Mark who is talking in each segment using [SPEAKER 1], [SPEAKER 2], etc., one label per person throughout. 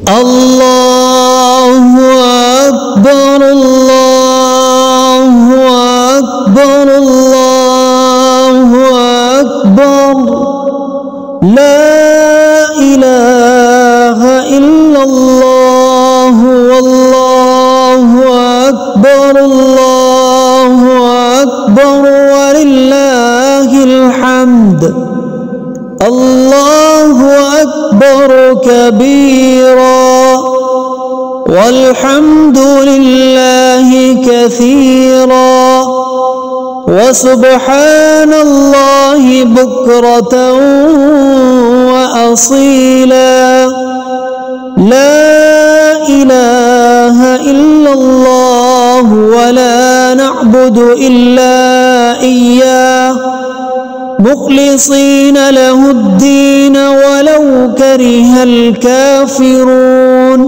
[SPEAKER 1] الله أكبر الله أكبر الله أكبر لا إله إلا الله والله أكبر الله أكبر ولله الحمد الله أكبر كبيرا والحمد لله كثيرا وسبحان الله بكرة وأصيلا لا إله إلا الله ولا نعبد إلا إياه مخلصين له الدين ولو كره الكافرون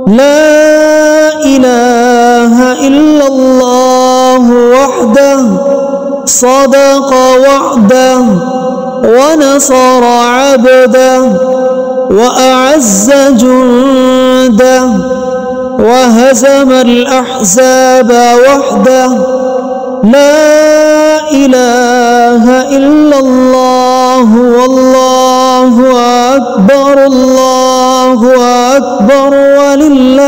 [SPEAKER 1] لا إله إلا الله وحده صدق وعده ونصر عبده وأعز جنده وهزم الأحزاب وحده لا إله إلا الله والله أكبر الله أكبر ولله